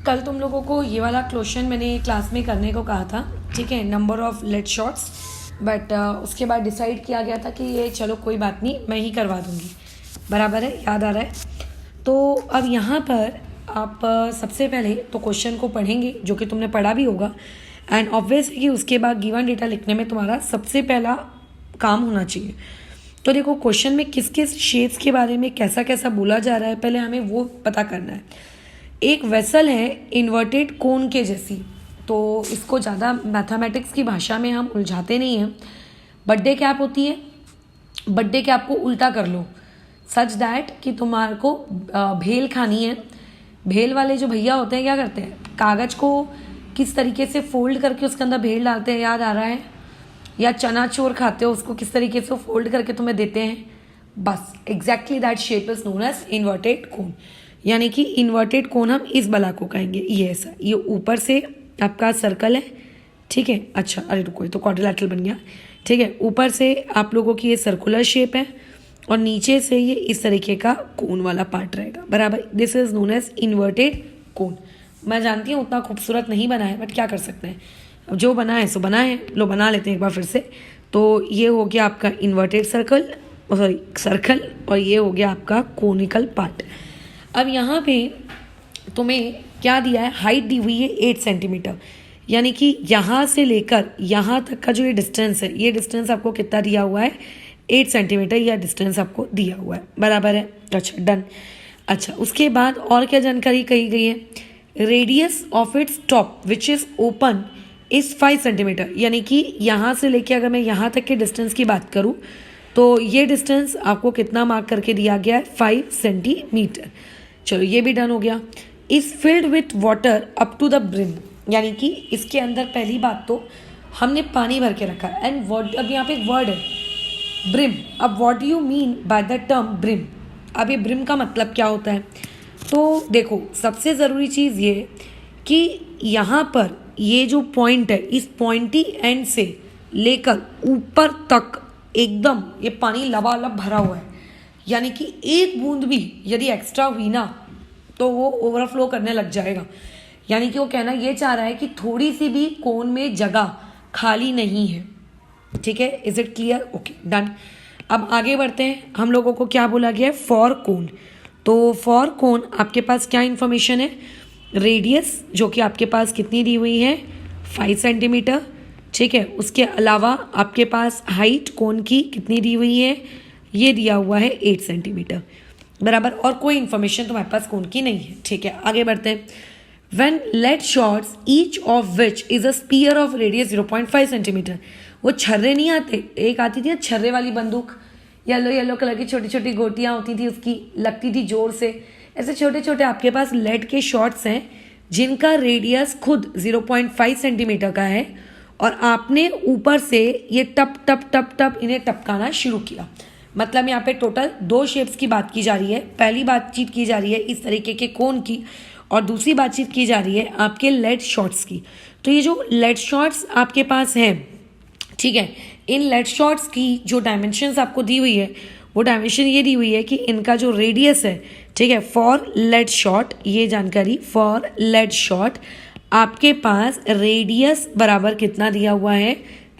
कल तुम लोगों को ये वाला क्वेश्चन मैंने क्लास में करने को कहा था, ठीक है, number of lead shots, but उसके बाद डिसाइड किया गया था कि ये चलो कोई बात नहीं, मैं ही करवा दूँगी। बराबर है, याद आ रहा है। तो अब यहाँ पर आप सबसे पहले तो क्वेश्चन को पढ़ेंगे जो कि तुमने पढ़ा भी होगा, एंड ऑब्वियस है कि उसके बाद गिवन डेटा लिखने में तुम्हारा सबसे पहला काम होना चाहिए। तो देखो क्वेश्चन में किस किस शेप्स के बारे में कैसा कैसा बोला जा रहा है, पहले हमें वो पता करना है। एक वेसल है इन्वर्टेड कोन के जैसी, तो इसको ज़्यादा मैथमेटिक्स की भाषा में हम उलझाते नहीं हैं। बर्थडे कैप होती है, बर्थडे कैप को उल्टा कर लो सच दैट कि तुम्हारे को भेल खानी है। भेल वाले जो भैया होते हैं क्या करते हैं, कागज़ को किस तरीके से फोल्ड करके उसके अंदर भेल डालते हैं, याद आ रहा है? या चना चोर खाते हो, उसको किस तरीके से फोल्ड करके तुम्हें देते हैं। बस exactly that shape is known as inverted cone, यानी कि इन्वर्टेड कोन हम इस बला को कहेंगे। ये ऐसा, ये ऊपर से आपका सर्कल है, ठीक है। अच्छा अरे रुको, ये तो क्वाड्रिलेटरल बन गया, ठीक है। ऊपर से आप लोगों की ये सर्कुलर शेप है और नीचे से ये इस तरीके का कोन वाला पार्ट रहेगा, बराबर। This is known as inverted cone. मैं जानती हूँ उतना खूबसूरत नहीं बना है, बट क्या कर सकते हैं, अब जो बना है सो बना है, लो बना लेते हैं एक बार फिर से। तो ये हो गया आपका इन्वर्टेड सर्कल, सॉरी सर्कल, और ये हो गया आपका कोनिकल पार्ट। अब यहाँ पे तुम्हें क्या दिया है, हाइट दी हुई है 8 सेंटीमीटर, यानी कि यहाँ से लेकर यहाँ तक का जो ये डिस्टेंस है, ये डिस्टेंस आपको कितना दिया हुआ है, 8 सेंटीमीटर यह डिस्टेंस आपको दिया हुआ है, बराबर है। अच्छा डन। अच्छा उसके बाद और क्या जानकारी कही गई है, radius of its top which is open is 5 centimetre, यानी कि यहाँ से लेके अगर मैं यहाँ तक के डिस्टेंस की बात करूँ तो ये डिस्टेंस आपको कितना मार्क करके दिया गया है, 5 सेंटीमीटर। चलो ये भी डन हो गया। Is filled with water up to the brim, यानी कि इसके अंदर पहली बात तो हमने पानी भर के रखा है, एंड वर्ड, अब यहाँ पे एक वर्ड है ब्रिम। अब what do you mean by the term brim, अब ये ब्रिम का मतलब क्या होता है। तो देखो सबसे ज़रूरी चीज़ ये कि यहाँ पर ये जो पॉइंट है, इस पॉइंटी एंड से लेकर ऊपर तक एकदम ये पानी लबालब भरा हुआ है, यानी कि एक बूंद भी यदि एक्स्ट्रा हुई ना तो वो ओवरफ्लो करने लग जाएगा। यानी कि वो कहना ये चाह रहा है कि थोड़ी सी भी कोन में जगह खाली नहीं है, ठीक है। Is it clear? Okay done. अब आगे बढ़ते हैं, हम लोगों को क्या बोला गया है, फॉर कोन। तो फॉर कोन आपके पास क्या इन्फॉर्मेशन है, रेडियस जो कि आपके पास कितनी दी हुई है, 5 सेंटीमीटर, ठीक है। उसके अलावा आपके पास हाइट कोन की कितनी दी हुई है, ये दिया हुआ है 8 सेंटीमीटर, बराबर। और कोई इन्फॉर्मेशन तुम्हारे पास कोन की नहीं है, ठीक है। आगे बढ़ते हैं। When lead shots, each of which is a spear of radius 0.5 centimetre, वो छर्रे नहीं आते, एक आती थी छर्रे वाली बंदूक, येलो येलो कलर की छोटी छोटी गोटियाँ होती थी, उसकी लगती थी जोर से, ऐसे छोटे छोटे आपके पास लेड के शॉट्स हैं जिनका रेडियस खुद 0.5 सेंटीमीटर का है, और आपने ऊपर से ये टप टप टप टप इन्हें टपकाना शुरू किया। मतलब यहाँ पे टोटल 2 शेप्स की बात की जा रही है। पहली बातचीत की जा रही है इस तरीके के कोन की, और दूसरी बातचीत की जा रही है आपके लेड शॉट्स की। तो ये जो लेड शॉट्स आपके पास हैं, ठीक है, इन लेड शॉट्स की जो डायमेंशंस आपको दी हुई है, वो डायमेंशन ये दी हुई है कि इनका जो रेडियस है, ठीक है, फॉर लेड शॉट, ये जानकारी फॉर लेड शॉट आपके पास रेडियस बराबर कितना दिया हुआ है,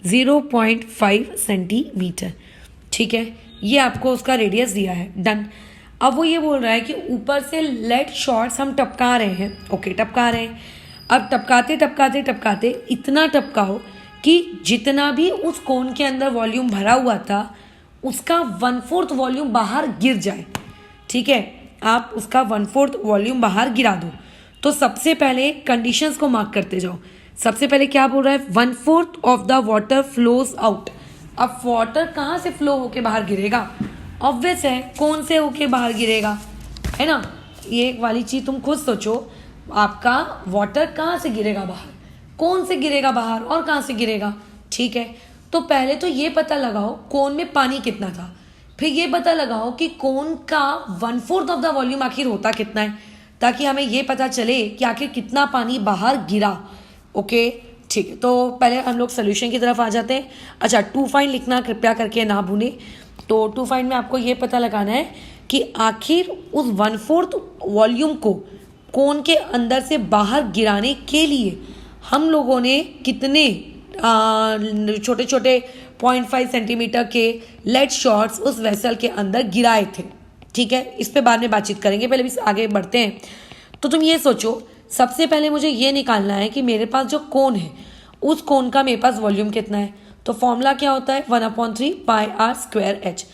0.5 सेंटीमीटर, ठीक है। ये आपको उसका रेडियस दिया है, डन। अब वो ये बोल रहा है कि ऊपर से लेड शॉट्स हम टपका रहे हैं, ओके टपका रहे हैं। अब टपकाते टपकाते टपकाते इतना टपकाओ कि जितना भी उस कोन के अंदर वॉल्यूम भरा हुआ था उसका 1/4 वॉल्यूम बाहर गिर जाए, ठीक है। आप उसका 1/4 वॉल्यूम बाहर गिरा दो। तो सबसे पहले कंडीशंस को मार्क करते जाओ। सबसे पहले क्या बोल रहा है, 1/4 of the water flows out. अब वाटर कहाँ से फ्लो होके बाहर गिरेगा, ऑब्वियस है कौन से होके बाहर गिरेगा, है ना। ये एक वाली चीज़ तुम खुद सोचो, आपका वाटर कहाँ से गिरेगा बाहर, कौन से गिरेगा बाहर और कहाँ से गिरेगा, ठीक है। तो पहले तो ये पता लगाओ कोन में पानी कितना था, फिर ये पता लगाओ कि कोन का 1/4 ऑफ द वॉल्यूम आखिर होता कितना है, ताकि हमें ये पता चले कि आखिर कितना पानी बाहर गिरा, ओके ठीक है। तो पहले हम लोग सोल्यूशन की तरफ आ जाते हैं। अच्छा 2 फाइंड लिखना कृपया करके ना भूलें। तो 2 फाइंड में आपको ये पता लगाना है कि आखिर उस 1/4 वॉल्यूम को कोन के अंदर से बाहर गिराने के लिए हम लोगों ने कितने छोटे छोटे 0.5 सेंटीमीटर के लेड शॉट्स उस वेसल के अंदर गिराए थे। ठीक है, इस पे बाद में बातचीत करेंगे, पहले भी आगे बढ़ते हैं। तो तुम ये सोचो, सबसे पहले मुझे ये निकालना है कि मेरे पास जो कोन है उस कोन का मेरे पास वॉल्यूम कितना है। तो फॉर्मूला क्या होता है, 1/3 पाई आर स्क्वायर एच।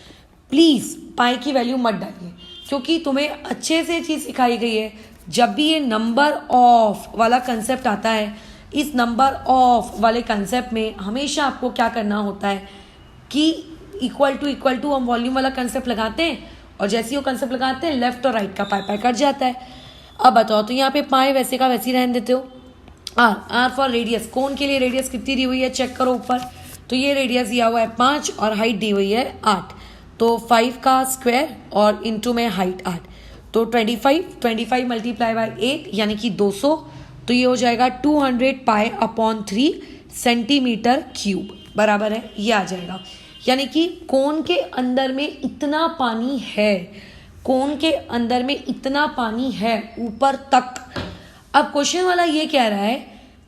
प्लीज़ पाई की वैल्यू मत डालिए, क्योंकि तुम्हें अच्छे से चीज़ सिखाई गई है। जब भी ये नंबर ऑफ वाला कंसेप्ट आता है, इस नंबर ऑफ वाले कंसेप्ट में हमेशा आपको क्या करना होता है कि इक्वल टू हम वॉल्यूम वाला कंसेप्ट लगाते हैं, और जैसे ही वो कंसेप्ट लगाते हैं लेफ्ट और राइट का पाई पाई कट जाता है। अब बताओ, तो यहाँ पे पाई वैसे का वैसे ही रहने देते हो। आर फॉर रेडियस, कोन के लिए रेडियस कितनी दी हुई है चेक करो ऊपर। तो ये रेडियस दिया हुआ है 5 और हाइट दी हुई है 8, तो 5 का स्क्वायर और इनटू में हाइट 8, तो 25 मल्टीप्लाई बाय 8 यानी कि 200, तो ये हो जाएगा 200 पाई अपॉन 3 सेंटीमीटर क्यूब, बराबर है, ये आ जाएगा। यानी कि कोन के अंदर में इतना पानी है, कोन के अंदर में इतना पानी है ऊपर तक। अब क्वेश्चन वाला ये कह रहा है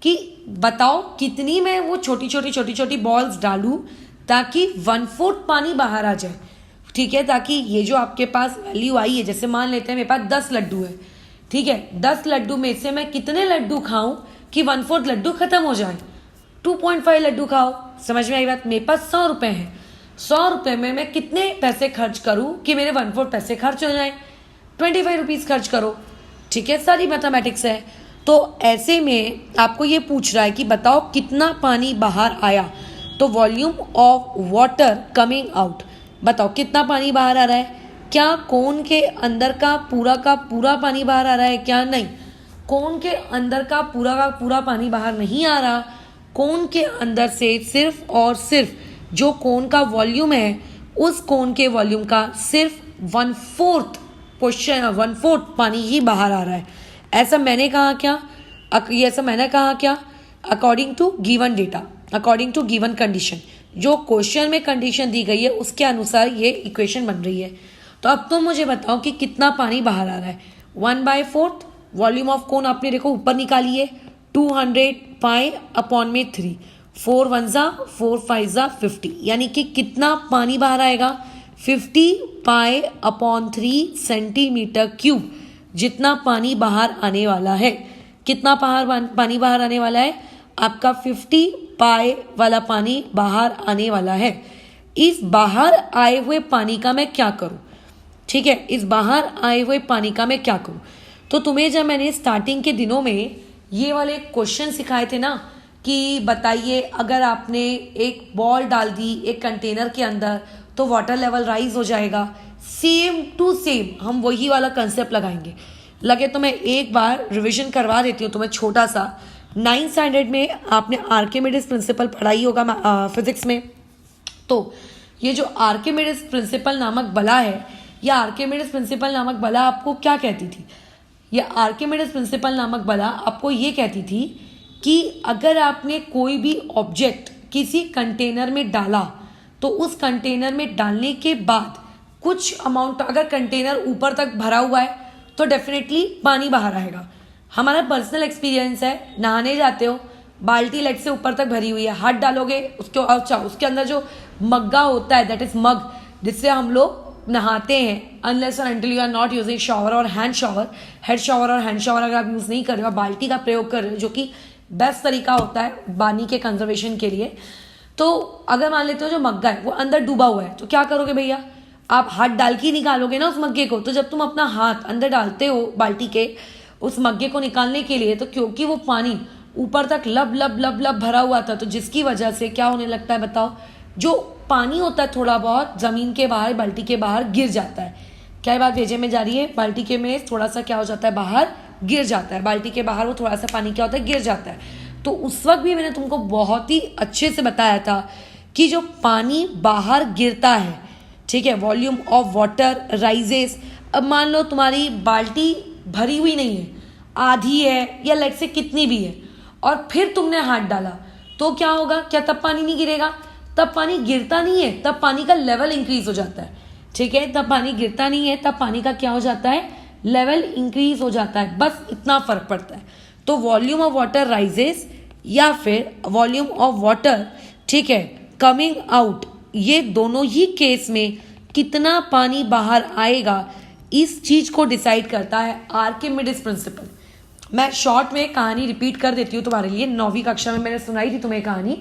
कि बताओ कितनी मैं वो छोटी छोटी बॉल्स डालूं ताकि 1/4 पानी बाहर आ जाए। ठीक है, ताकि ये जो आपके पास वैल्यू आई है, जैसे मान लेते हैं मेरे पास 10 लड्डू है, ठीक है, 10 लड्डू में से मैं कितने लड्डू खाऊं कि 1/4 लड्डू खत्म हो जाए। 2.5 लड्डू खाओ, समझ में आई बात। मेरे पास 100 रुपये हैं, 100 रुपये में मैं कितने पैसे खर्च करूं कि मेरे 1/4 पैसे खर्च हो जाए। 25 रुपीज़ खर्च करो। ठीक है, सारी मैथमेटिक्स है। तो ऐसे में आपको ये पूछ रहा है कि बताओ कितना पानी बाहर आया, तो volume of water coming out, बताओ कितना पानी बाहर आ रहा है। क्या कोन के अंदर का पूरा पानी बाहर आ रहा है क्या? नहीं, कोन के अंदर का पूरा पानी बाहर नहीं आ रहा। कोन के अंदर से सिर्फ और सिर्फ जो कोन का वॉल्यूम है, उस कोन के वॉल्यूम का सिर्फ 1/4 पानी ही बाहर आ रहा है। ऐसा मैंने कहा क्या? According to given data, according to given condition, जो क्वेश्चन में कंडीशन दी गई है उसके अनुसार ये इक्वेशन बन रही है। तो अब तुम मुझे बताओ कि कितना पानी बाहर आ रहा है। 1/4 वॉल्यूम ऑफ कोन आपने देखो ऊपर निकाली है, 200 पाई अपॉन में 3, 4 1 जा 4 5 जा 50, यानी कि कितना पानी बाहर आएगा, 50 पाई अपॉन 3 सेंटीमीटर क्यूब, जितना पानी बाहर आने वाला है। कितना पानी बाहर आने वाला है आपका? 50 पाई वाला पानी बाहर आने वाला है। इस बाहर आए हुए पानी का मैं क्या करूं? ठीक है, इस बाहर आए हुए पानी का मैं क्या करूं? तो तुम्हें जब मैंने स्टार्टिंग के दिनों में ये वाले क्वेश्चन सिखाए थे ना कि बताइए अगर आपने एक बॉल डाल दी एक कंटेनर के अंदर तो वाटर लेवल राइज हो जाएगा, सेम टू सेम हम वही वाला कंसेप्ट लगाएंगे। लगे तो मैं एक बार रिवीजन करवा देती हूँ तुम्हें छोटा सा। 9th स्टैंडर्ड में आपने आर्किमिडीज प्रिंसिपल पढ़ाई होगा फिजिक्स में। तो ये जो आर्किमिडीज प्रिंसिपल नामक बला है, यह आर्किमिडीज प्रिंसिपल नामक बला आपको क्या कहती थी? यह आर्किमिडीज प्रिंसिपल नामक बला आपको ये कहती थी कि अगर आपने कोई भी ऑब्जेक्ट किसी कंटेनर में डाला तो उस कंटेनर में डालने के बाद कुछ अमाउंट, अगर कंटेनर ऊपर तक भरा हुआ है तो डेफिनेटली पानी बाहर आएगा। हमारा पर्सनल एक्सपीरियंस है, नहाने जाते हो, बाल्टी लेट से ऊपर तक भरी हुई है, हाथ डालोगे उसके अंदर जो मग्गा होता है, दैट इज मग, जिससे हम लोग नहाते हैं, अनलेस और until you are not using shower और हैंड शावर, हेड शावर और हैंड शावर अगर आप यूज़ नहीं कर रहे हो, बाल्टी का प्रयोग कर रहे हो, जो कि बेस्ट तरीका होता है पानी के कंजर्वेशन के लिए। तो अगर मान लेते हो जो मग्गा है वो अंदर डूबा हुआ है, तो क्या करोगे भैया? आप हाथ डाल के निकालोगे ना उस मग्गे को। तो जब तुम अपना हाथ अंदर डालते हो बाल्टी के उस मग्गे को निकालने के लिए, तो क्योंकि वो पानी ऊपर तक लब लब लब लब भरा हुआ था, तो जिसकी वजह से क्या होने लगता है बताओ, जो पानी होता है थोड़ा बहुत जमीन के बाहर, बाल्टी के बाहर गिर जाता है। क्या ये बात भेजे में जा रही है? बाल्टी के में थोड़ा सा क्या हो जाता है, बाहर गिर जाता है, बाल्टी के बाहर वो थोड़ा सा पानी क्या होता है, गिर जाता है। तो उस वक्त भी मैंने तुमको बहुत ही अच्छे से बताया था कि जो पानी बाहर गिरता है, ठीक है, वॉल्यूम ऑफ वाटर राइजेस। अब मान लो तुम्हारी बाल्टी भरी हुई नहीं है, आधी है या लेट से कितनी भी है, और फिर तुमने हाथ डाला तो क्या होगा? क्या तब पानी नहीं गिरेगा? तब पानी गिरता नहीं है, तब पानी का लेवल इंक्रीज हो जाता है। ठीक है, तब पानी गिरता नहीं है, तब पानी का क्या हो जाता है? लेवल इंक्रीज हो जाता है, बस इतना फर्क पड़ता है। तो वॉल्यूम ऑफ वाटर राइजेस या फिर वॉल्यूम ऑफ वाटर, ठीक है, कमिंग आउट, ये दोनों ही केस में कितना पानी बाहर आएगा इस चीज को डिसाइड करता है आर्किमिडीज प्रिंसिपल। मैं शॉर्ट में कहानी रिपीट कर देती हूँ तुम्हारे लिए, 9वीं कक्षा में मैंने सुनाई थी तुम्हें कहानी।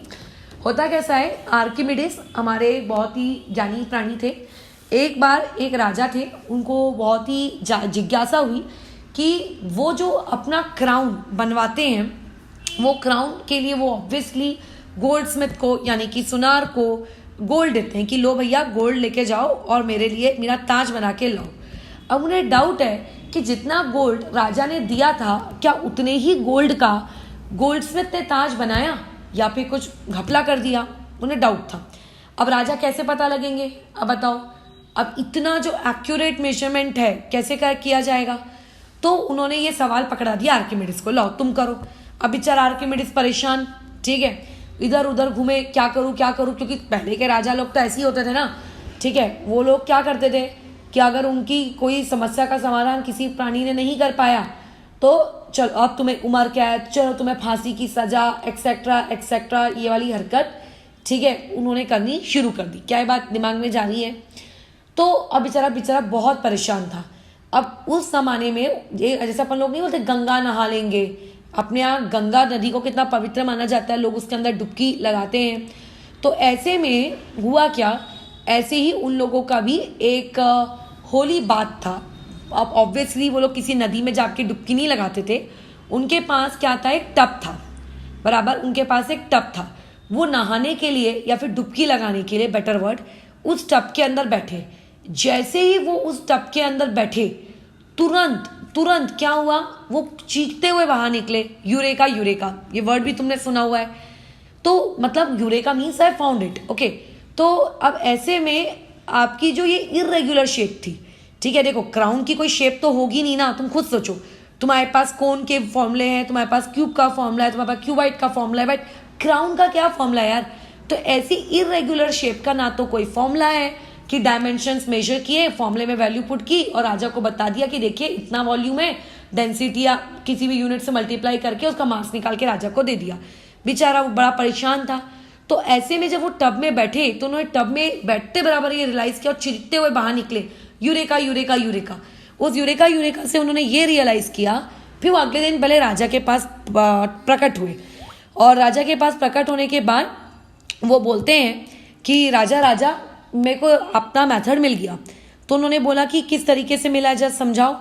होता कैसा है, आर्किमिडीज हमारे बहुत ही ज्ञानी प्राणी थे। एक बार एक राजा थे, उनको बहुत ही जिज्ञासा हुई कि वो जो अपना क्राउन बनवाते हैं, वो क्राउन के लिए वो ऑब्वियसली गोल्ड स्मिथ को यानी कि सुनार को गोल्ड देते हैं कि लो भैया गोल्ड लेके जाओ और मेरे लिए मेरा ताज बना के लाओ। अब उन्हें डाउट है कि जितना गोल्ड राजा ने दिया था क्या उतने ही गोल्ड का गोल्ड स्मिथ ने ताज बनाया या फिर कुछ घपला कर दिया, उन्हें डाउट था। अब राजा कैसे पता लगेंगे, अब बताओ, अब इतना जो एक्यूरेट मेजरमेंट है कैसे किया जाएगा। तो उन्होंने ये सवाल पकड़ा दिया आर्किमिडीज को, लाओ तुम करो। अब बेचारा आर्किमिडीज परेशान, ठीक है, इधर उधर घूमे, क्या करूं क्या करूं, क्योंकि पहले के राजा लोग तो ऐसे ही होते थे ना, ठीक है। वो लोग क्या करते थे कि अगर उनकी कोई समस्या का समाधान किसी प्राणी ने नहीं कर पाया तो चलो अब तुम्हें उम्र कैद, चलो तुम्हें फांसी की सजा, एक्सेट्रा एक्सेट्रा, ये वाली हरकत, ठीक है, उन्होंने करनी शुरू कर दी। क्या ये बात दिमाग में जा रही है। तो अब बेचारा बहुत परेशान था। अब उस जमाने में ये जैसे अपन लोग नहीं बोलते गंगा नहा लेंगे, अपने यहाँ गंगा नदी को कितना पवित्र माना जाता है, लोग उसके अंदर डुबकी लगाते हैं। तो ऐसे में हुआ क्या, ऐसे ही उन लोगों का भी एक होली बात था। अब ऑब्वियसली वो लोग किसी नदी में जाके डुबकी नहीं लगाते थे, उनके पास क्या था, एक टब था, बराबर, उनके पास एक टब था। वो नहाने के लिए या फिर डुबकी लगाने के लिए, बेटर वर्ड, उस टब के अंदर बैठे। जैसे ही वो उस टब के अंदर बैठे, तुरंत तुरंत क्या हुआ, वो चीखते हुए बाहर निकले, यूरेका यूरेका, ये वर्ड भी तुमने सुना हुआ है। तो मतलब eureka means I found it, okay. तो अब ऐसे में आपकी जो ये इरेगुलर शेप थी, ठीक है, देखो क्राउन की कोई शेप तो होगी नहीं ना, तुम खुद सोचो, तुम्हारे पास कोन के फॉर्मूले हैं, तुम्हारे पास क्यूब का फॉर्मूला है, तुम्हारे पास क्यूबाइड का फॉर्मूला है, बट क्राउन का क्या फॉर्मूला है यार। तो ऐसी इरेगुलर शेप का ना तो कोई फॉर्मूला है कि डायमेंशंस मेजर किए, फॉर्मूले में वैल्यू पुट की और राजा को बता दिया कि देखिए इतना वॉल्यूम है, डेंसिटी या किसी भी यूनिट से मल्टीप्लाई करके उसका मास निकाल के राजा को दे दिया। बेचारा वो बड़ा परेशान था। तो ऐसे में जब वो टब में बैठे तो उन्होंने टब में बैठते बराबर ये रियलाइज किया और चिल्लाते हुए बाहर निकले, यूरेका यूरेका यूरेका। उस यूरेका यूरेका से उन्होंने ये रियलाइज किया। फिर वो अगले दिन पहले राजा के पास प्रकट हुए और राजा के पास प्रकट होने के बाद वो बोलते हैं कि राजा राजा मेरे को अपना मेथड मिल गया। तो उन्होंने बोला कि किस तरीके से मिला, जरा समझाओ।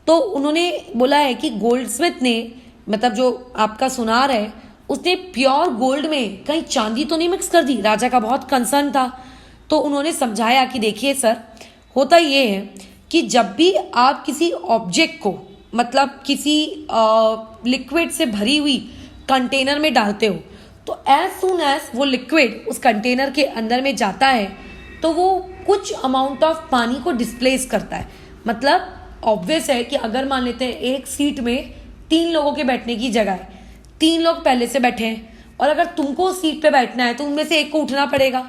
तो उन्होंने बोला है कि गोल्डस्मिथ ने, मतलब जो आपका सुनार है, उसने प्योर गोल्ड में कहीं चांदी तो नहीं मिक्स कर दी। राजा का बहुत कंसर्न था। तो उन्होंने समझाया कि देखिए सर, होता ये है कि जब भी आप किसी ऑब्जेक्ट को, मतलब किसी लिक्विड से भरी हुई कंटेनर में डालते हो, तो एज सून एज वो लिक्विड उस कंटेनर के अंदर में जाता है तो वो कुछ अमाउंट ऑफ पानी को डिस्प्लेस करता है। मतलब ऑब्वियस है कि अगर मान लेते हैं एक सीट में 3 लोगों के बैठने की जगह है, 3 लोग पहले से बैठे हैं और अगर तुमको उस सीट पे बैठना है तो उनमें से एक को उठना पड़ेगा।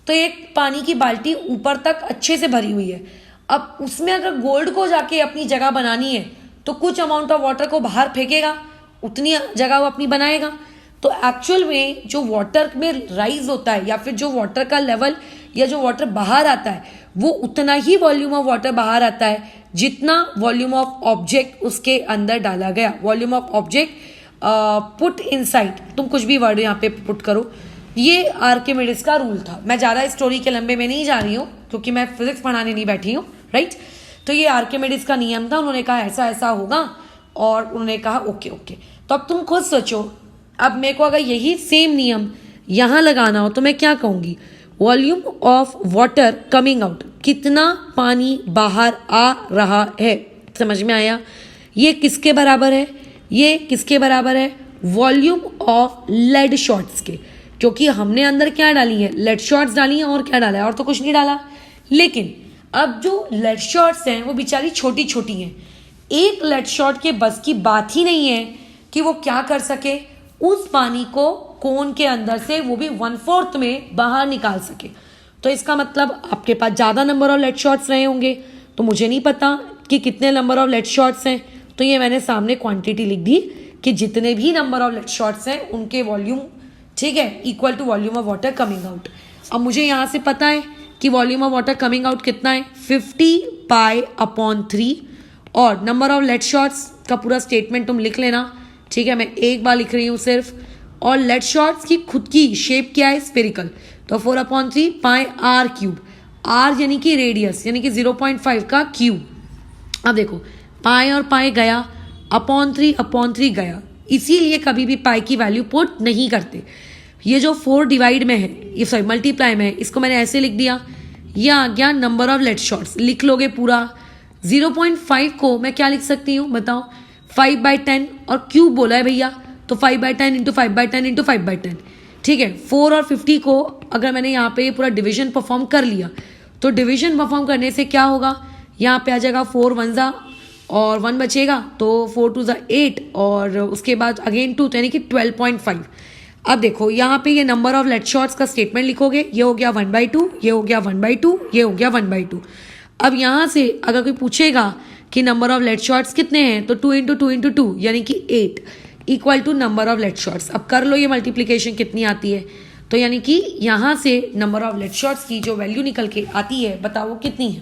तो एक पानी की बाल्टी ऊपर तक अच्छे से भरी हुई है, अब उसमें अगर गोल्ड को जाके अपनी जगह बनानी है तो कुछ अमाउंट ऑफ वाटर को बाहर फेंकेगा, उतनी जगह वो अपनी बनाएगा। तो एक्चुअल में जो वाटर में राइज होता है या फिर जो वाटर का लेवल या जो वाटर बाहर आता है, वो उतना ही वॉल्यूम ऑफ वाटर बाहर आता है जितना वॉल्यूम ऑफ ऑब्जेक्ट उसके अंदर डाला गया। Volume of object put inside, तुम कुछ भी वर्ड यहाँ पे पुट करो। ये आर्किमिडीज का रूल था। मैं ज़्यादा स्टोरी के लंबे में नहीं जा रही हूँ क्योंकि मैं फिजिक्स पढ़ाने नहीं बैठी हूँ, राइट। तो ये आर्किमिडीज का नियम था। उन्होंने कहा ऐसा ऐसा होगा और उन्होंने कहा ओके ओके। तो अब तुम खुद सोचो, अब मेरे को अगर यही सेम नियम यहाँ लगाना हो तो मैं क्या कहूँगी, volume of water coming out, कितना पानी बाहर आ रहा है। समझ में आया? ये किसके बराबर है, ये किसके बराबर है, वॉल्यूम ऑफ लेड शॉट्स के, क्योंकि हमने अंदर क्या डाली है, लेड शॉट्स डाली हैं और क्या डाला है, और तो कुछ नहीं डाला। लेकिन अब जो लेड शॉट्स हैं वो बेचारी छोटी छोटी हैं। एक लेड शॉट के बस की बात ही नहीं है कि वो क्या कर सके, उस पानी को कोन के अंदर से वो भी 1/4 में बाहर निकाल सके। तो इसका मतलब आपके पास ज़्यादा नंबर ऑफ लेड शॉट्स रहे होंगे। तो मुझे नहीं पता कि कितने नंबर ऑफ लेट शॉट्स हैं, तो ये मैंने सामने क्वांटिटी लिख दी कि जितने भी नंबर ऑफ लेट शॉट्स हैं उनके वॉल्यूम, ठीक है, equal to volume of water coming out. अब मुझे यहाँ से पता है कि volume of water coming out कितना है, 50 π/3, और नंबर ऑफ लेट शॉट्स का पूरा स्टेटमेंट तुम लिख लेना, ठीक है, मैं एक बार लिख रही हूँ सिर्फ। और लेट शॉट्स की खुद की शेप क्या है, स्फेरिकल, तो 4/3 πr3, r यानी कि रेडियस, यानी कि 0.5 का क्यूब। अब देखो पाई और पाई गया, अपॉन 3 गया, इसीलिए कभी भी पाई की वैल्यू पुट नहीं करते। ये जो 4 डिवाइड में है, ये सॉरी मल्टीप्लाई में है, इसको मैंने ऐसे लिख दिया, ये आ गया नंबर ऑफ लेट शॉट्स, लिख लोगे पूरा। 0.5 को मैं क्या लिख सकती हूँ बताओ, 5/10, और क्यूब बोला है भैया, तो 5/10 इंटू 5/10 इंटू 5/10, ठीक है। 4 और 50 को अगर मैंने यहाँ पे पूरा डिवीजन परफॉर्म कर लिया, तो डिवीजन परफॉर्म करने से क्या होगा, यहाँ पे आ जाएगा 4 1 ज़ा और 1 बचेगा, तो 4 2 ज़ा 8, और उसके बाद अगेन 2, यानी कि 12.5। अब देखो यहाँ पे ये नंबर ऑफ लेट शॉट्स का स्टेटमेंट लिखोगे, ये हो गया 1/2, ये हो गया 1/2, ये हो गया 1/2। अब यहाँ से अगर कोई पूछेगा कि नंबर ऑफ लेट शॉट्स कितने हैं, तो 2 × 2 × 2 यानी कि 8 equal to number of lead shots. अब कर लो ये मल्टीप्लीकेशन कितनी आती है, तो यानी कि यहाँ से नंबर ऑफ लेट शॉट्स की जो वैल्यू निकल के आती है, बताओ कितनी है।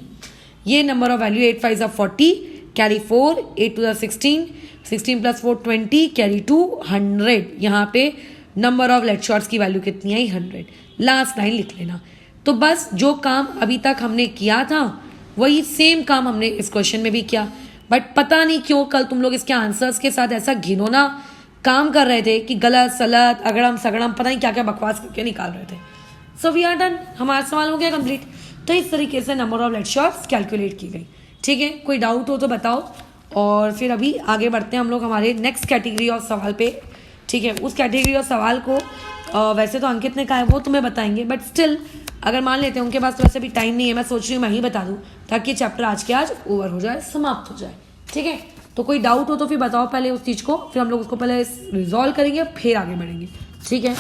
ये number of value 8 5 40, carry 4, 8 2 16, 16 + 4 20, carry 2 100। यहाँ पे नंबर ऑफ लेट शॉट्स की वैल्यू कितनी आई, 100। लास्ट लाइन लिख लेना। तो बस जो काम अभी तक हमने किया था वही सेम काम हमने इस क्वेश्चन में भी किया, बट पता नहीं क्यों कल तुम लोग इसके आंसर्स के साथ ऐसा घिनौना काम कर रहे थे कि गलत सलत अगड़म सगड़म पता नहीं क्या क्या बकवास करके निकाल रहे थे। सो वी आर डन, हमारा सवाल हो गया कंप्लीट। तो इस तरीके से number of lead shots calculate की गई, ठीक है। कोई डाउट हो तो बताओ, और फिर अभी आगे बढ़ते हैं हम लोग हमारे नेक्स्ट कैटेगरी ऑफ सवाल पे, ठीक है। उस कैटेगरी ऑफ सवाल को वैसे तो अंकित ने कहा है वो तुम्हें बताएंगे, बट स्टिल अगर मान लेते हैं उनके पास तो वैसे भी टाइम नहीं है, मैं सोच रही हूँ मैं ही बता दूँ ताकि चैप्टर आज के आज ओवर हो जाए, समाप्त हो जाए, ठीक है। तो कोई डाउट हो तो फिर बताओ पहले उस चीज़ को, फिर हम लोग उसको पहले रिजॉल्व करेंगे फिर आगे बढ़ेंगे, ठीक है।